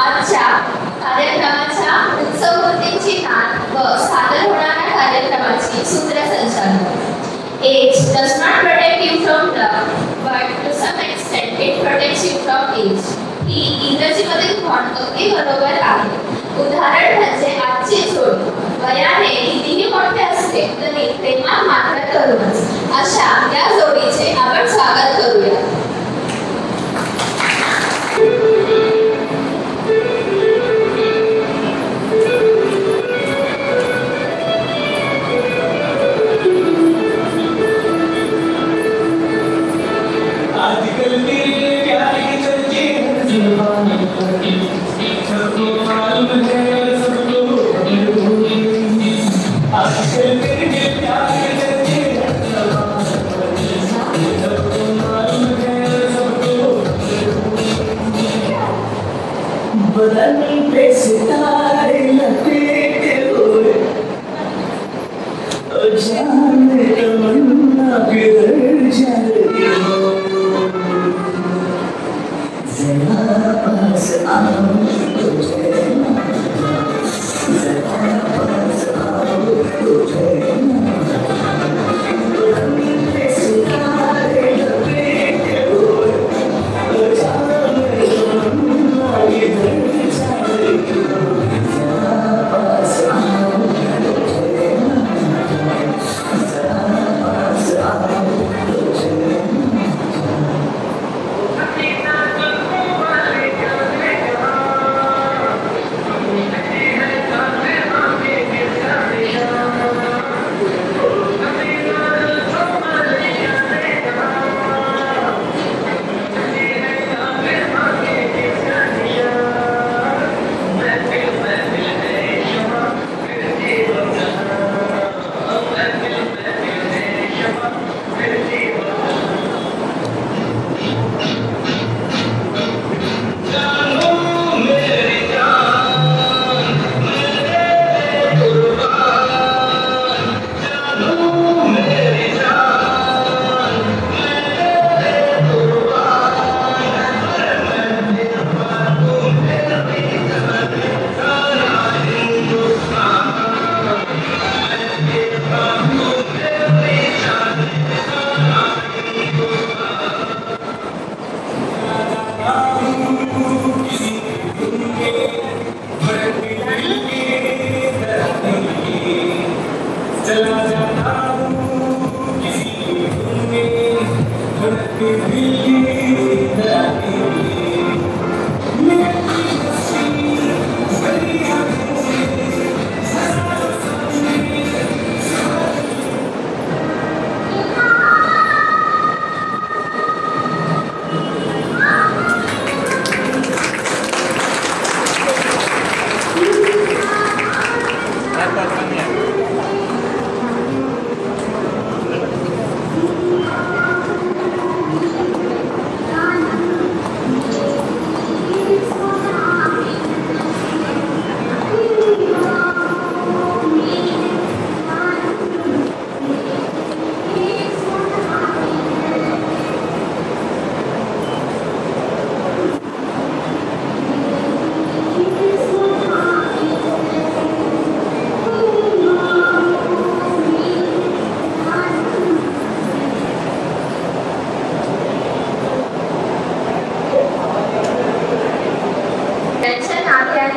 आजच्या कार्यक्रमाच्या उत्सव मूर्तींची नाद व सादर होणाऱ्या कार्यक्रमाची सूत्रसंचालन. Age does not protect you from love, but to some extent it protects you from age. ही इंग्रजीमधील म्हण अगदी बरोबर आहे. उदाहरण म्हणजे आजची जोडी वयाने कितीही मोठे असले तरी प्रेमात मात्र तरुणच. अशा या जोडीचे आपण स्वागत करूया.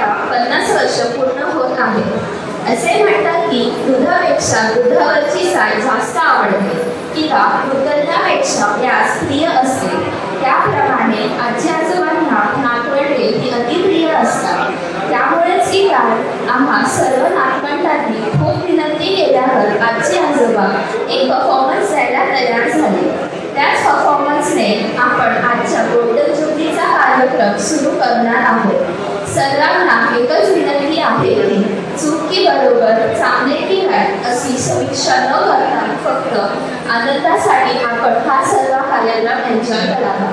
आता 50 वर्ष पूर्ण होत आहे. असे म्हणतात की दुधापेक्षा दुधावरची साय जास्त आवडते किंवा दुधल्यापेक्षा व्यास प्रिय असते. त्याप्रमाणे आजी आजोबांना नातवंडे ही अतिप्रिय असतात. त्यामुळेच की काय आम्हा सर्व नातवंडांनी खूप विनंती केल्यावर आजी आजोबा एक परफॉर्मन्स द्यायला तयार झाले. त्याच परफॉर्मन्सने आपण आजच्या गोल्डन ज्योतीचा कार्यक्रम सुरू करणार आहोत. सर्वांना एकच विनंती आहे की चूक की बरोबर, चांगले की वाईट अशी समीक्षा न करता फक्त आनंदासाठी आपण हा सर्व कार्यक्रम एन्जॉय करावा.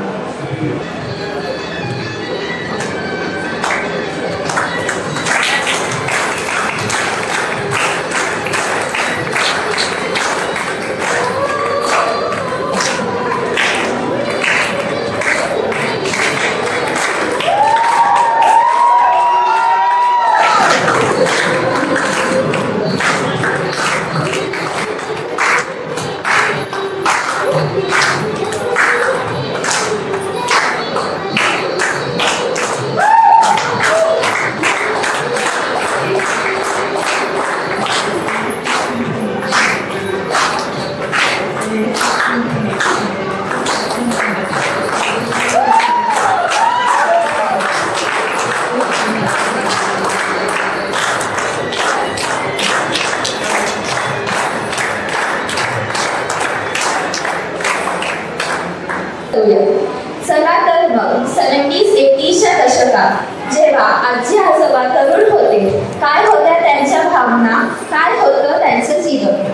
चला तर मग 70s-80sच्या दशकात जेव्हा आजी आजोबा तरुण होते, काय होत्या त्यांच्या भावना, काय होतं त्यांचं जीवन.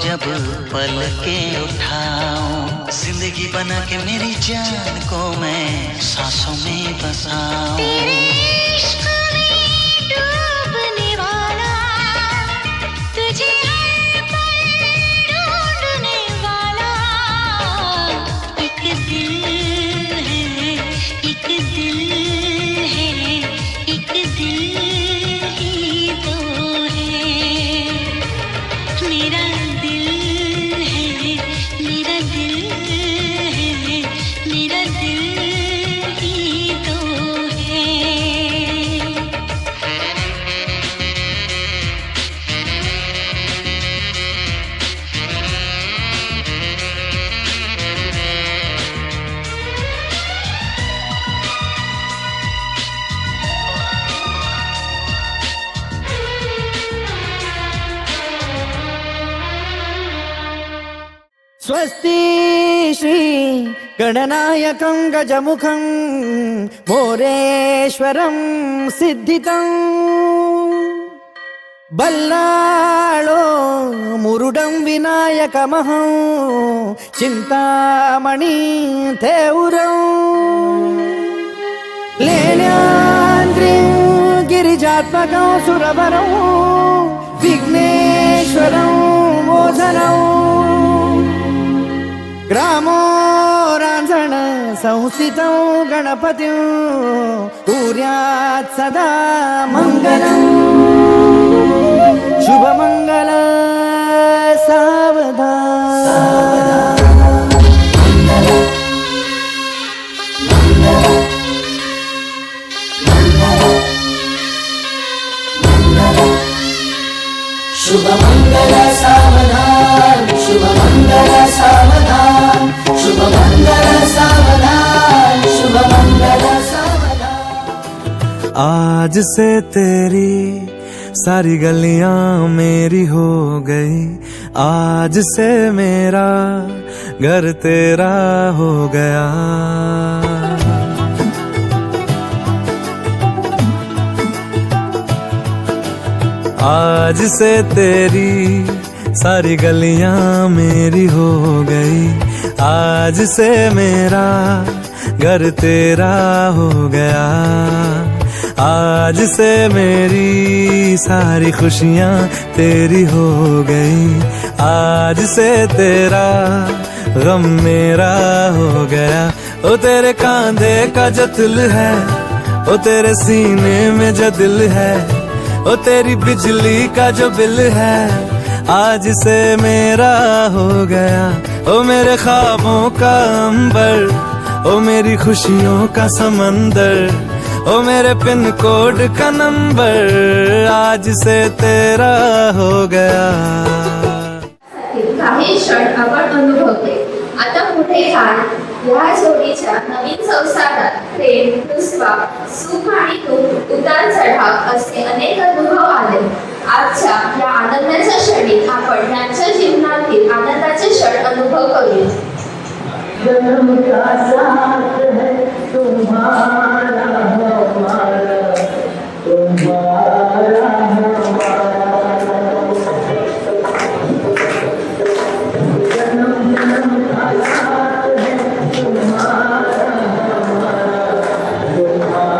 जब पलकें उठाऊं, जिंदगी बना के मेरी जान को मैं सांसों में बसाऊं। तेरे इश्क में डूबने वाला, तुझे हर पल ढूंढने वाला एक दिल है, एक दिल है, एक दिल ही तो है। मेरा दिल है, मेरा दिल है, मेरा दिल ही तो है। स्वस्ति श्री गणनायकं गजमुखं मोरेश्वरं सिद्धितं बल्लाळो मुरुडं विनायकमहं चिन्तामणि थेउरं लेण्याद्रिं गिरिजात्मकं सुरवरं विघ्नेश्वरं मोचनं ग्रामो रांझण संस्थितं गणपतिं कुर्यात् सदा मङ्गलम् शुभमङ्गल सावधान। शुभमङ्गल सावधान, शुभमङ्गल सावधान, शुभमङ्गल सावधान, शुभमङ्गल सावधान। आज से तेरी सारी गलियां मेरी हो गई, आज से मेरा घर तेरा हो गया। आज से तेरी सारी गलियां मेरी हो गई, आज से मेरा घर तेरा हो गया। आज से मेरी सारी खुशियां तेरी हो गई, आज से तेरा गम मेरा हो गया। ओ तेरे कांधे का जो दिल है, ओ तेरे सीने में जो दिल है, ओ तेरी बिजली का जो बिल है, आज से मेरा हो गया। ओ मेरे ख्वाबों का अंबर, ओ मेरी खुशियों का समंदर, ओ मेरे पिन कोड का नंबर, आज से तेरा हो गया। काही क्षण आपण अनुभवते. आता पुढे काळ या जोडीच्या नवीन संसारात प्रेम, विश्वास, सुख आणि दुःख, उतार चढाव असे अनेक अनुभव आले. आजच्या या आनंदाच्या क्षणी आपण त्यांच्या जीवनातील आनंदाचे क्षण अनुभव करूया. जन्म का साथ है तुम्हारा हमारा, तुम्हारा हमारा, जन्म जन्म का साथ है तुम्हारा हमारा, तुम्हारा।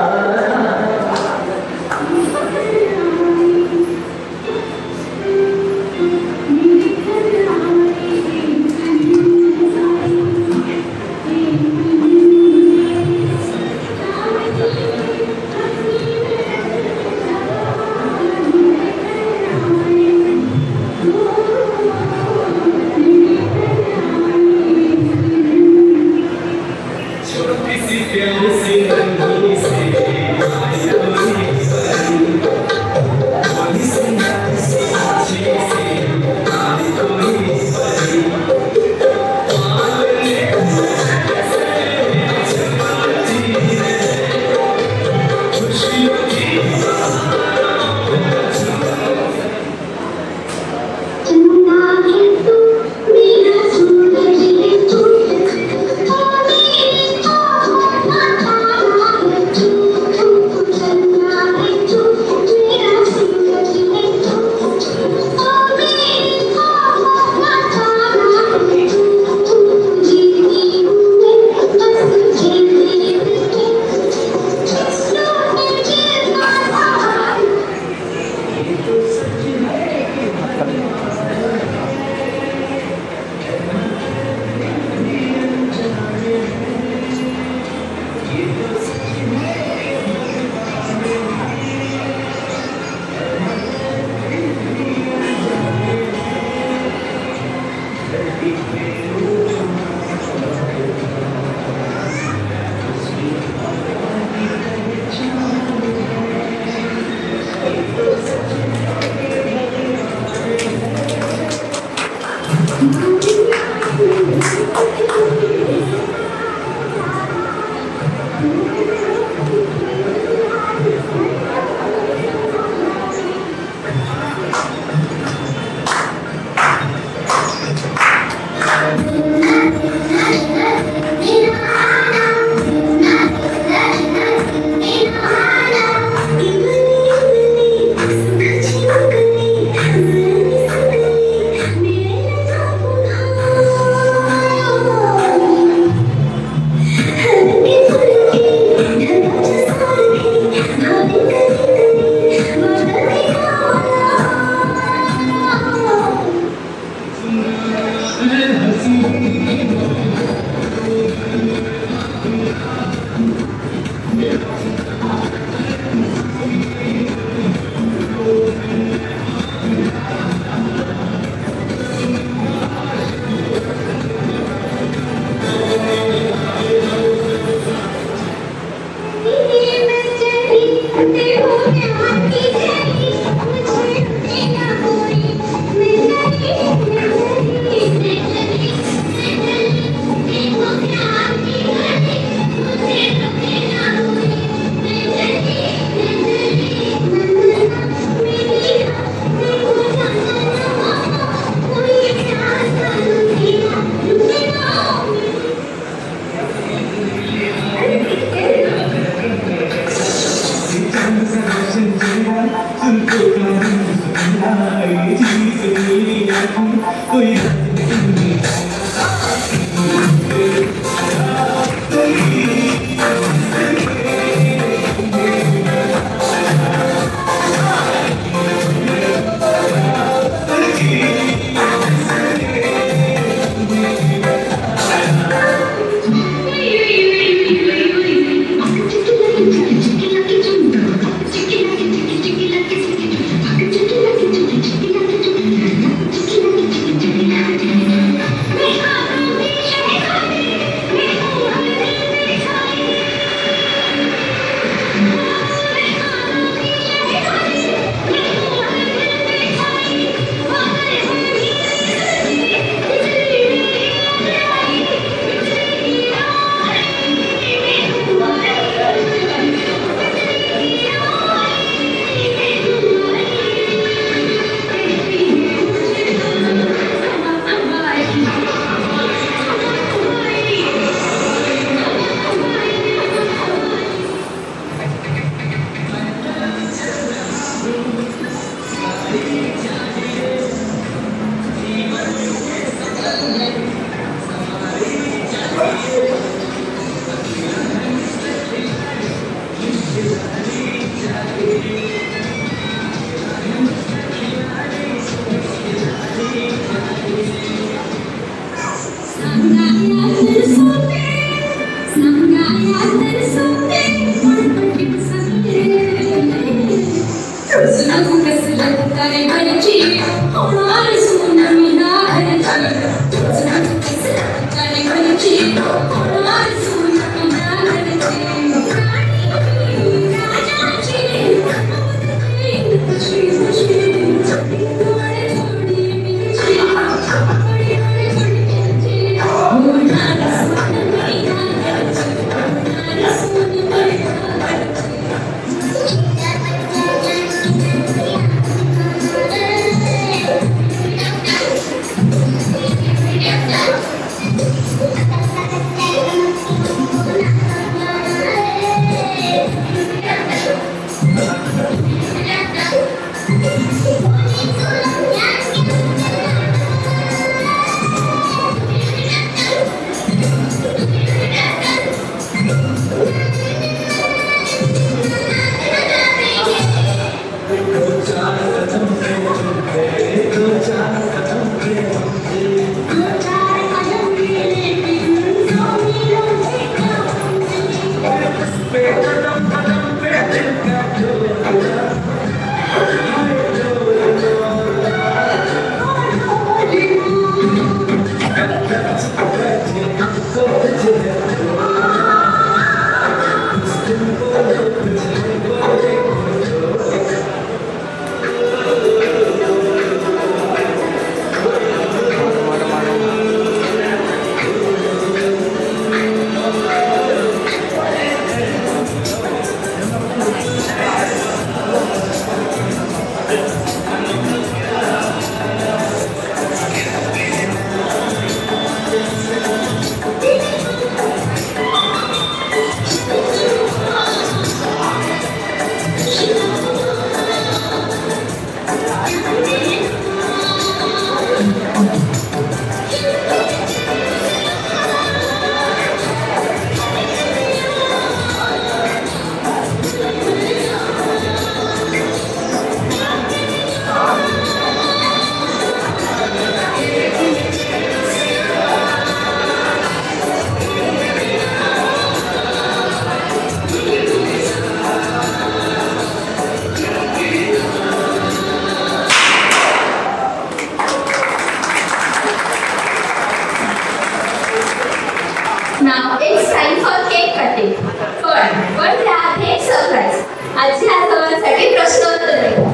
पण त्याआधी एक सरप्राईज. आजी आजोबांसाठी प्रश्नोत्तर देतो.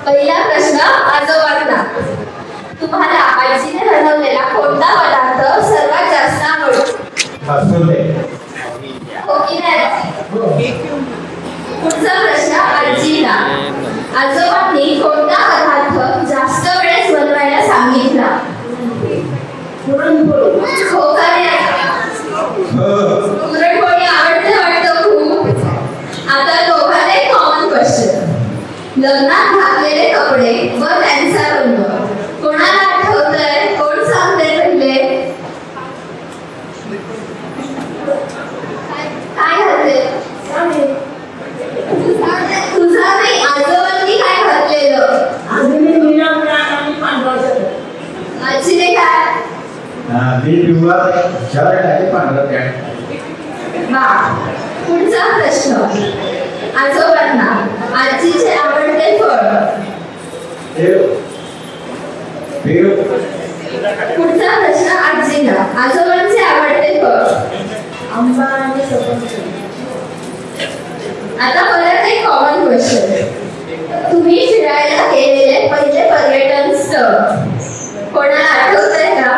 पहिला प्रश्न आजोबांना. तुम्हाला आजीने बनवलेला कोणता पदार्थ सर्वात जास्त आवडतो? हो की नाही? पुढचा प्रश्न आजीला. आजोबांनी कोणता पदार्थ जास्त वेळेस बनवायला सांगितला? हो का रे? पुरणपोळी आवडते वाटतं खूप. आता दोघांना एक कॉमन क्वेश्चन. लग्नात घातलेले कपडे व त्यांचा रंग कोणाला आठवतंय? कोण सांगते पहिले? काय घातले? तुझा नाही, आजोबांनी काय घातलेलं? आजीने काय? पुढचा प्रश्न आजोबांना. आजीचे आवडते फळ. पुढचा प्रश्न आजीला. आजोबांचे आवडते फळ. आंबा आणि सफरचंद. आता परत एक कॉमन क्वेश्चन. तुम्ही फिरायला गेलेले पहिले पर्यटन स्थळ कोणाला आठवतंय का?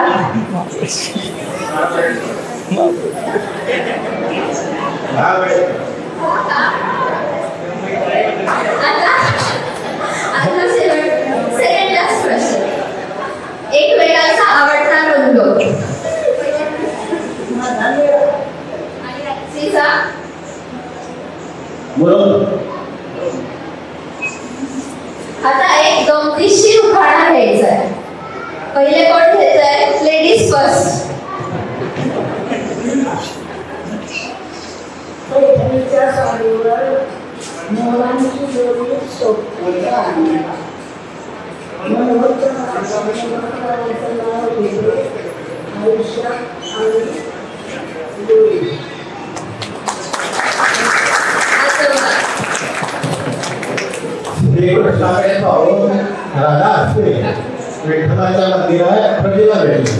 आता सेकंड लास्ट प्रश्न. एक वेळाचा आवडता रंग. आणि आजीचा? आता एक गमतीशीर उखाणा घ्यायचा आहे. पहिले कोण घेत आहे? Ladies first. पैठणीच्या साडीवर मोरांची जोडी सोबत आहे. मनोहरच्या नावाचं नाव घेतले आयुष्य आणि जोडी. राधा असते विठ्ठलाच्या मंदिरात प्रजेला भेटली.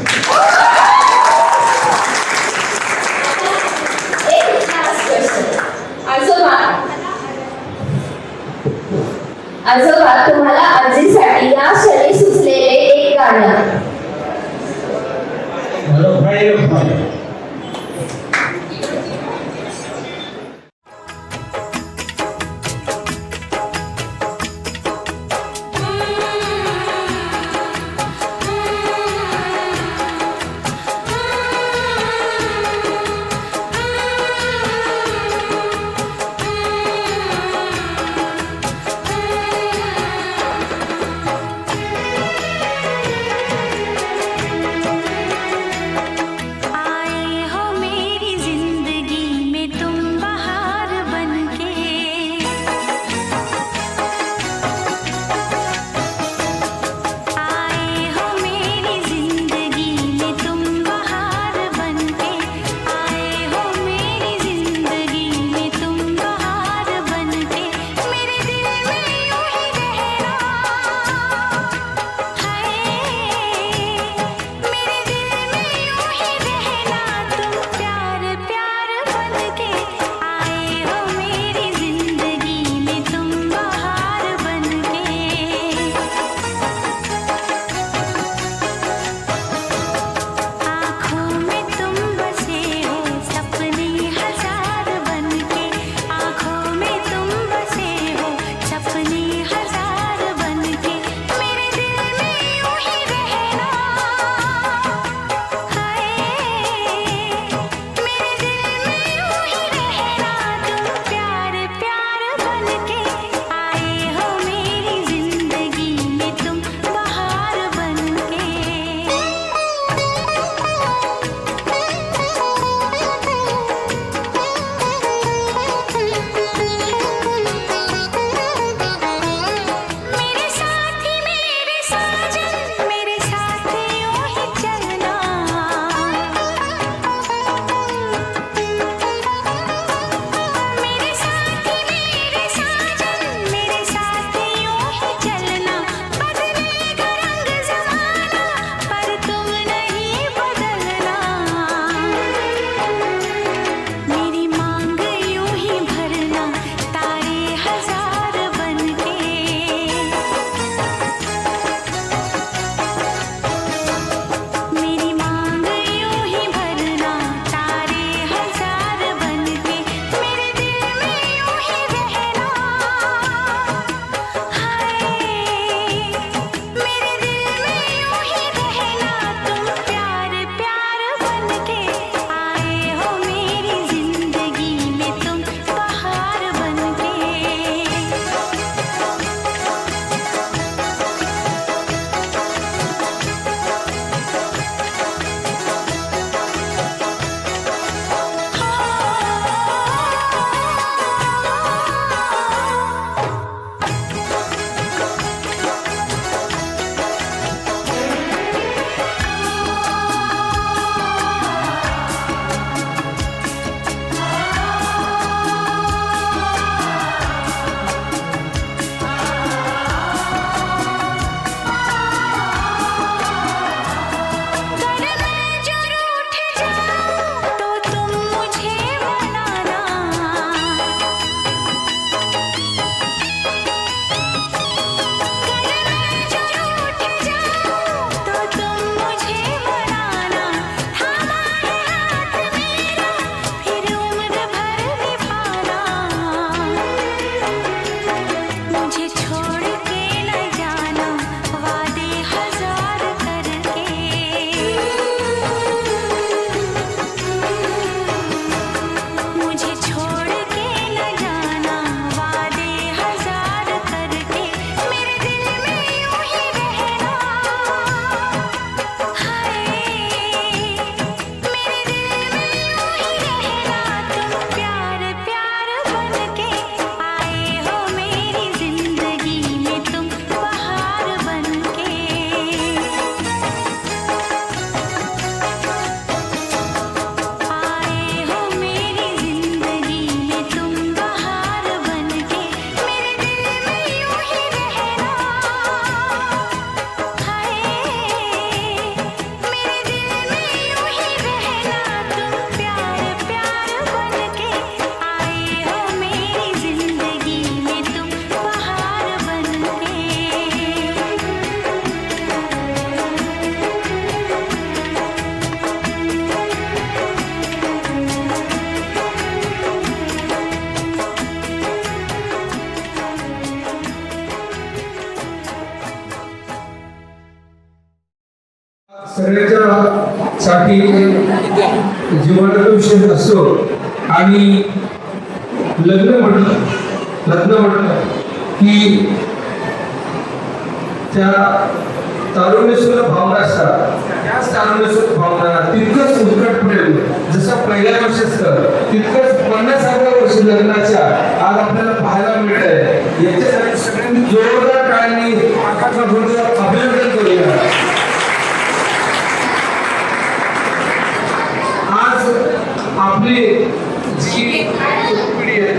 आजोबा तुम्हाला आजीसाठी या क्षणी सुचलेले एक गाणं. आए बाकी जीवनाचा विषय असतो आणि लग्न म्हटलं की त्या तारुण्यस्वर भावना असतात, त्याच तारुण्यस्वर भावना तितकंच उत्कटपणे जसं पहिल्या वर्षी असतं तितकंच 50व्या वर्षी लग्नाच्या आज आपल्याला पाहायला मिळत आहे. याच्यासाठी सगळ्यांनी जोरदार टाळ्यांनी अभिनंदन करूया. आज आपली जी पिढी आहे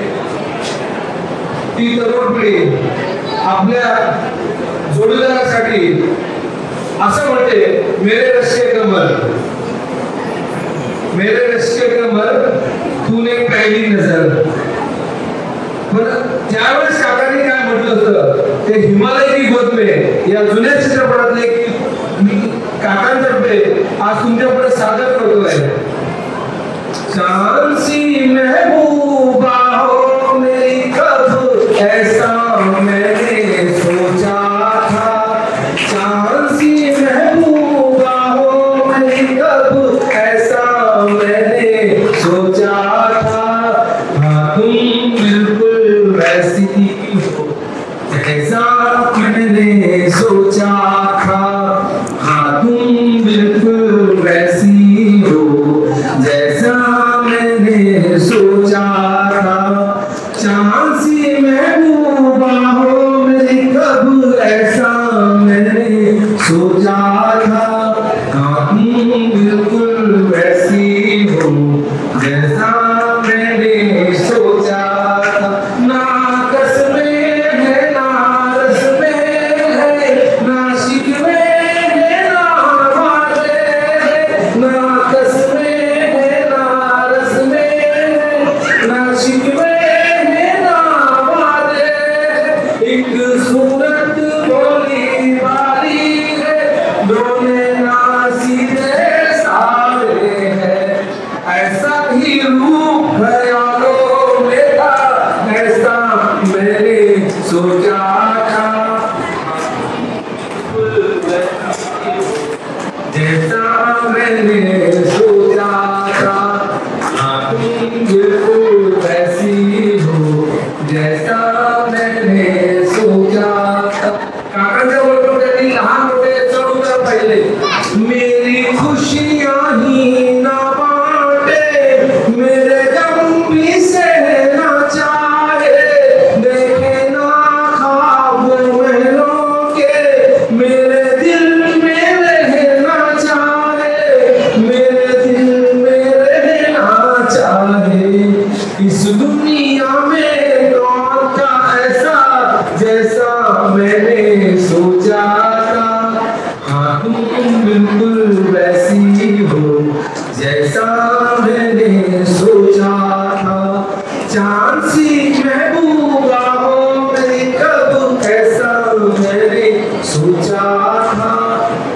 ती तरुण पिढी आपल्या जोडीदारासाठी असं म्हणते, मेरे रश्के कमर तूने पहली नजर. पण त्यावेळेस काकांनी काय म्हटलं होतं ते हिमालय की गोद में या जुन्या चित्रपटातले मी काकांतर्फे आज तुमच्यापुढे सादर करतोय. चांद सी महबूबा हो मेरी कब ऐसा मैंने सोचा था. चांद सी महबूबा हो मेरी कब ऐसा मैंने सोचा था. हाँ तुम बिल्कुल वैसी हो जैसा मैंने सोचा था. हाँ तुम बिल्कुल वैसी हो जैसा मैंने सोचा था. चांद सी महबूबा हो मेरी कब ऐसा मैंने सोचा था. हाँ तुम बिल्कुल वैसी हो जैसा मैंने सोचा था. ना कसमें है ना रस्में है ना शिकवे है ना वादे है. ना कसमें है ना रस्में है ना शिकवे है ना वादे. एक सूरत भोली वाली है दोने ना सीधे सारे है. ऐसा ही रूप ख्यालों में था ऐसा मैंने सोचा था. जैसा मैंने सोचा था. हाँ तुम बिल्कुल वैसी हो जैसा मैंने सोचा था. काकांच्या बरोबर त्यांनी लहान मोठे चढ उतार पाहिले. मेरी खुशियां ही ना बांटे मेरे गम भी सहना चाहे. देखे ना ख्वाब महलों के मेरे दिल में रहना चाहे. मेरे दिल में रहना चाहे. इस दुनिया में कौन था ऐसा जैसा मैंने सोचा था. हाँ तुम बिल्कुल वैसी हो जैसा मैंने सोचा था. चांद सी महबूबा हो मेरी कब ऐसा मैंने सोचा था.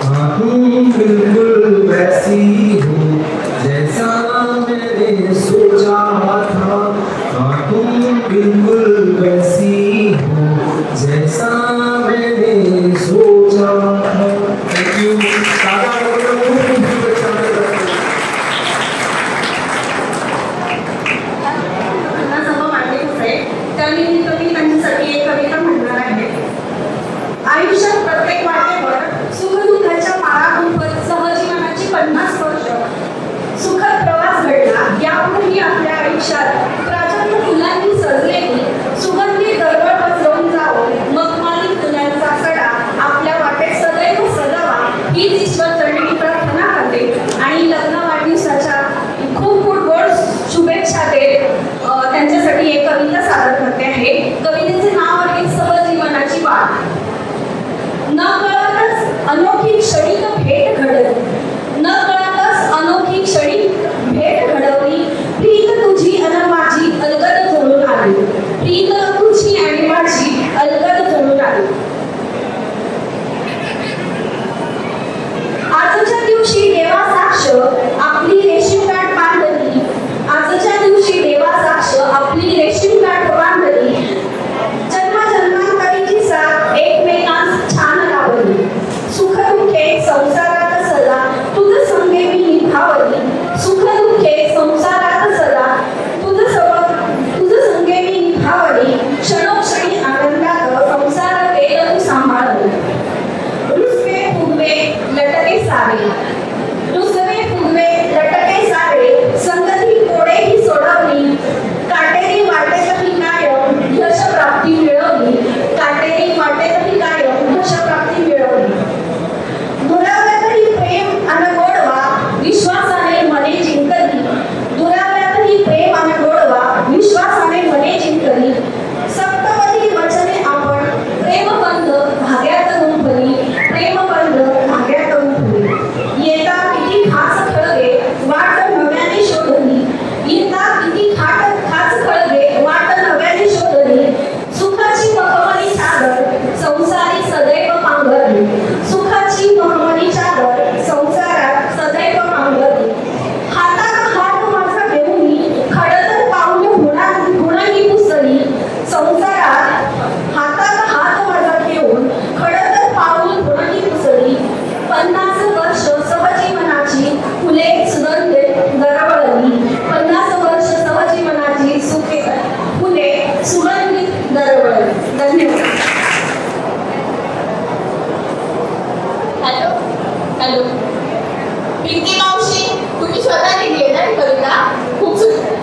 हाँ तुम बिल्कुल वैसी हो जैसा मैंने सोचा था. हाँ तुम बिल्कुल वैसी हो जैसा मैंने सोचा था. थँक्यू. त्यांच्यासाठी एक कविता म्हणणार आहे. आयुष्यात प्रत्येक वाटेवर सुखदुःखाच्या माळा गुंफत सहजीवनाची 50 वर्ष सुखद प्रवास घडला. यापुढेही आपल्या आयुष्यात प्राजक्त फुलांनी सजलेली सुगंधी दरवळ पसरवून जावं. मखमली फुलांचा सडा आपल्या वाटेत सदैव सजावा हीच ईश्वरचरणी प्रार्थना करते आणि लग्न वाढदिवसाच्या खूप खूप गोड शुभेच्छा देत त्यांच्यासाठी एक कविता सादर करते आहे. कवितेचे नाव आहे सहजीवनाची वाट. न कळतच अनोखी क्षणिक भेट घडली. न कळतच अनोखी क्षणिक भेट घडवली. प्रीत तुझी अन माझी अलगद जोडून आली. येणारी कविता खूप सुंदर.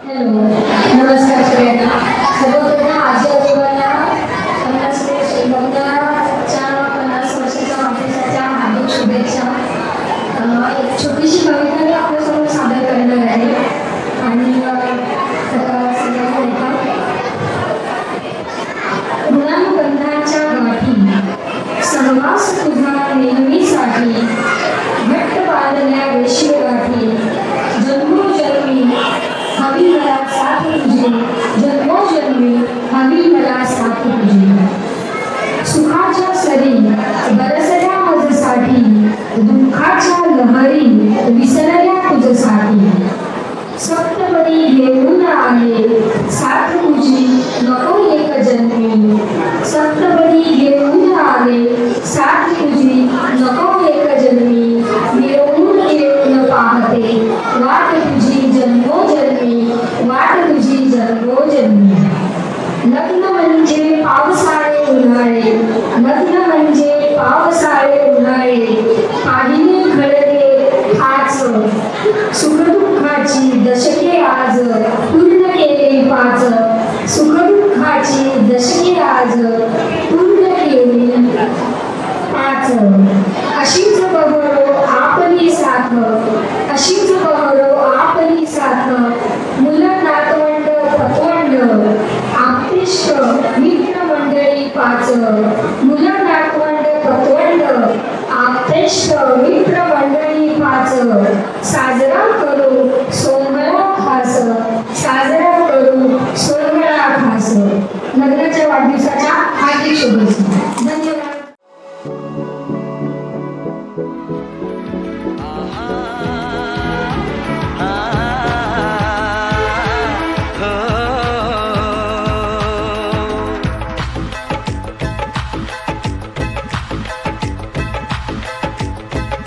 हॅलो, नमस्कार सगळ्यांना. सर्वप्रथम आजी आजोबांना 50 लग्नाच्या 50 वर्षाच्या वाढदिवसाच्या हार्दिक शुभेच्छा. एक छोटीशी कविता मी आपल्यासमोर सादर करणार आहे आणि सगळ्यांना ऐका. ऋणानुबंधाच्या गाठी सहवास तुझा नेहमीसाठी घट्ट बांधल्या रेशीम गाठी जन्मोजन्मी हवी मला साथ तुझी जन्मोजन्मी हवी मला साथ तुझी. सुखाच्या सरी बरसल्या माझ्यासाठी दुःखाच्या लहरी विसरल्या तुझ्यासाठी. सप्तपदी घेऊन आले साथ तुझी नको एक जन्मी. सप्तपदी घेऊन आले साथ तुझी नको एक जन्मी. मिळवून येऊन पाहते वाट तुझी जन्मोजन्मी वाट तुझी जन्मोजन्मी. लग्न म्हणजे पावसाळे उन्हाळे लग्न म्हणजे पावसाळे उन्हाळे पाहिली खळगे हाच सुखदुःखाची दशके आज पूर्ण केली पाच. सुखदुःखाची दशके आज पूर्ण केली पाच. अशीच बहरो आपली साथ अशीच बहरो आपली साथ. मुलं नातवंड पतवंड आप्तेष्ट मित्र मंडळी पाच. मुलं नातवंड पतवंड आप्तेष्ट मित्र मंडळी पाच. साजरा करू सोहळा खास साजरा करू सोहळा खास. लग्नाच्या वाढदिवसाच्या हार्दिक शुभेच्छा. धन्यवाद.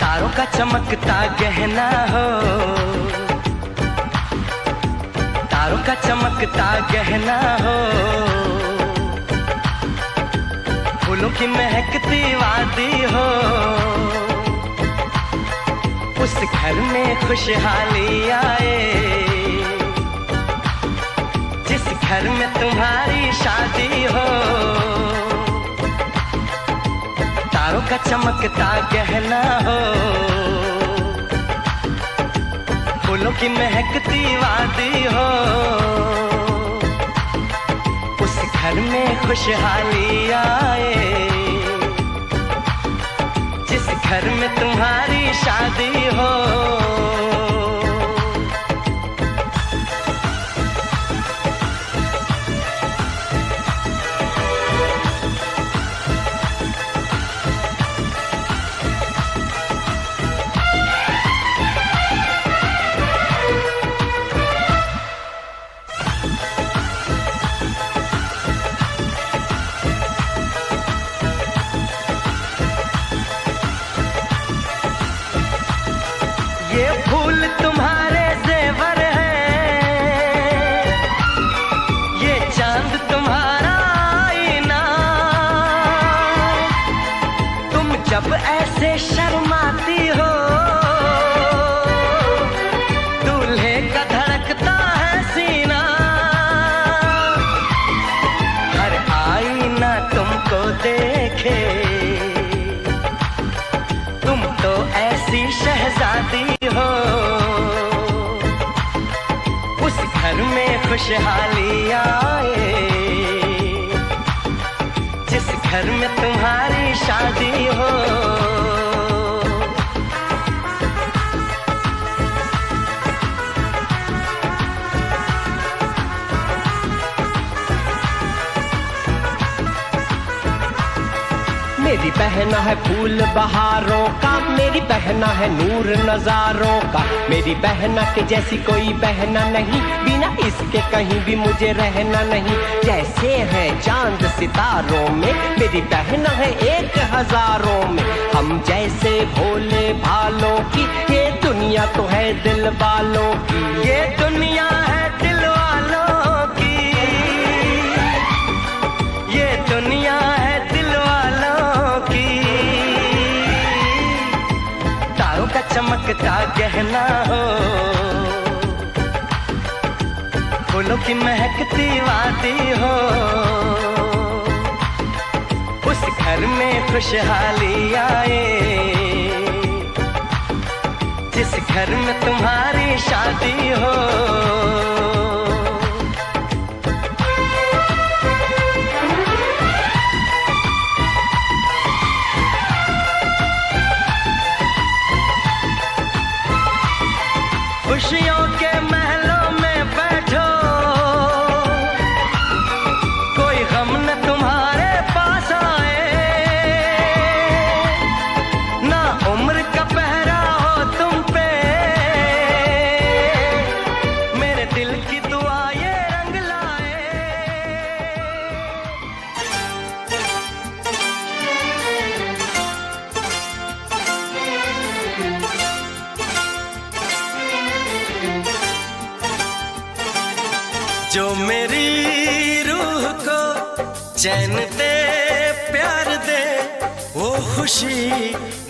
तारों का चमकता गहना हो, तारों का चमकता गहना हो, फूलों की महकती वादी हो. उस घर में खुशहाली आए जिस घर में तुम्हारी शादी हो. तारों का चमकता गहना हो, फूलों की महकती वादी हो. उस घर में खुशहाली आए जिस घर में तुम्हारी शादी हो. ये फूल तुम्हारे जेवर हैं, ये चांद तुम्हारा आईना. तुम जब ऐसे शर्माती हो दूल्हे का धड़कता है सीना. हर आईना तुमको देखे तुम तो ऐसी शहजादी हो. उस घर में खुशहाली आए जिस घर में तुम्हारी शादी हो. मेरी बहना है फूल बहारों का, मेरी बहना है नूर नजारों का. मेरी बहना के जैसी कोई बहना नहीं, बिना इसके कहीं भी मुझे रहना नहीं. जैसे है चांद सितारों में मेरी बहना है 1000 में. हम जैसे भोले भालों की ये दुनिया तो है दिल वालों की. ये दुनिया है दिल वालों की, ये दुनिया है दिल वालों चमकता गहना हो, फूलों की महकती वादी हो, उस घर में खुशहाली आए जिस घर में तुम्हारी शादी हो। खुशियों के महलों में बैठो, कोई गम न तुम्हारे पास आए, ना उम्र का पहरा हो तुम पे, मेरे दिल की दुआ ये रंग लाए। जो मेरी रूह को चैन दे प्यार दे, वो खुशी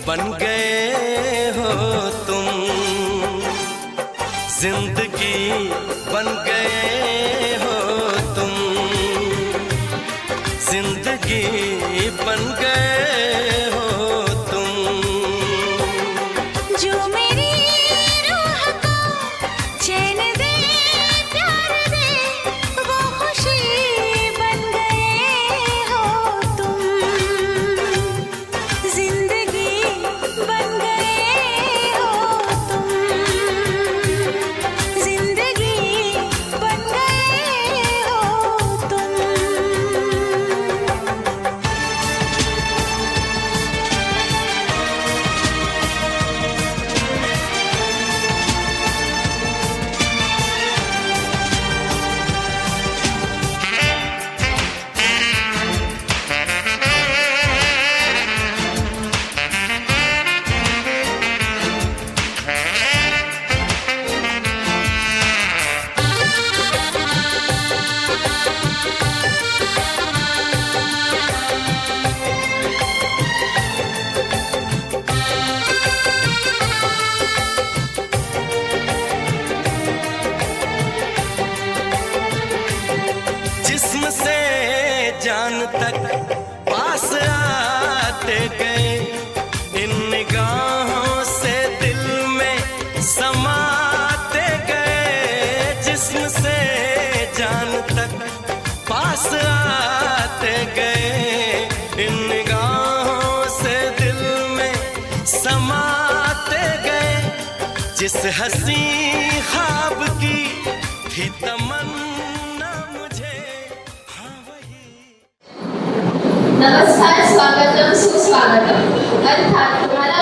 बन गए हो तुम, जिंदगी बन गए हो तुम, जिंदगी बन गए हो तुम। जो मेरी रूह को चैन दे प्यार दे, वो खुशी बन गए हो तुम, जिंदगी बन गए हो तुम, जिंदगी बन गए हो तुम। जिस्म से जान तक पास आते गए, इन निगाहों से दिल में समाते गए, जिस्म से जान तक पास आते गए, इन निगाहों से दिल में समाते गए, जिस हंसी ख्वाब की थी तमन्ना मुझे, हाँ वही। नमस्कार, स्वागतम, सुस्वागतम। अर्थात तुम्हाला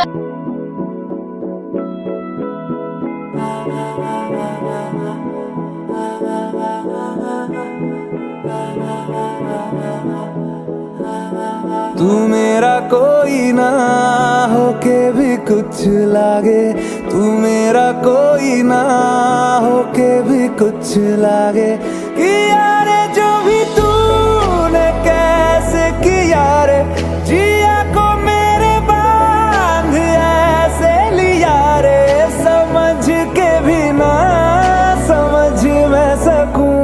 तू मेरा कोई ना होके भी कुछ लागे, तू मेरा कोई ना होके भी कुछ लागे, किया रे जो भी तूने कैसे किया रे, जिया को मेरे बांध ऐसे लिया रे, समझ के भी ना समझ मैं सकूं,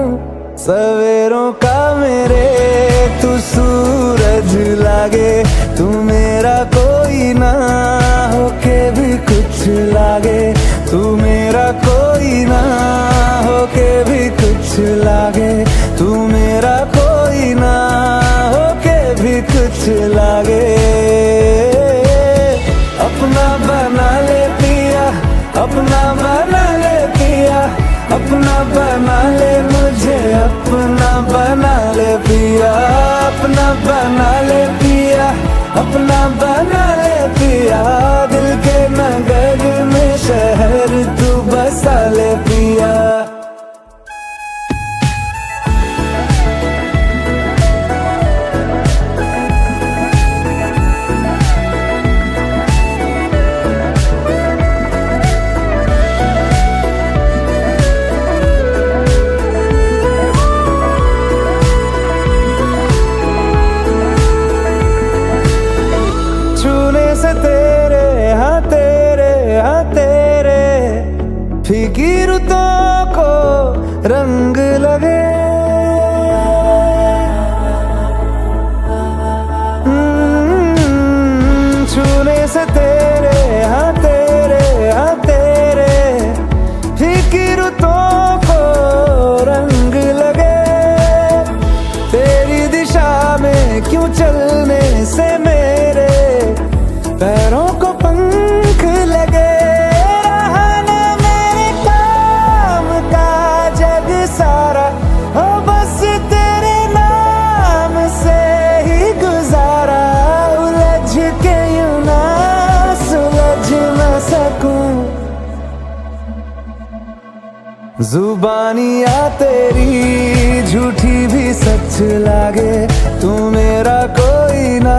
सवेरों का मेरे तू सूरज लागे, तू मेरा कोई ना होके भी कुछ लागे, तू मेरा कोई ना होके भी कुछ लागे, तू मेरा कोई ना होके भी कुछ लागे। अपना बना ले पिया, अपना बना ले पिया, अपना बना ले मुझे, अपना बना ले पिया, अपना बना ले पिया, अपना बना ले पिया, दिल के नगर में शहर तू बसा ले पिया। छूने से तेरे हाँ तेरे हाँ तेरे फीकी रुतों को रंग लगे। छूने से तेरे हाँ तेरे फीकी रुतों को रंग लगे। तेरी दिशा में क्यों चलने से मेरे पैरों को पंख लगे। रहा ना मेरे काम का जग सारा, हो बस तेरे नाम से ही गुजारा। उलझ के यूं ना सुलझ न सकूं, जुबानियाँ तेरी झूठी भी सच लागे। तू मेरा कोई ना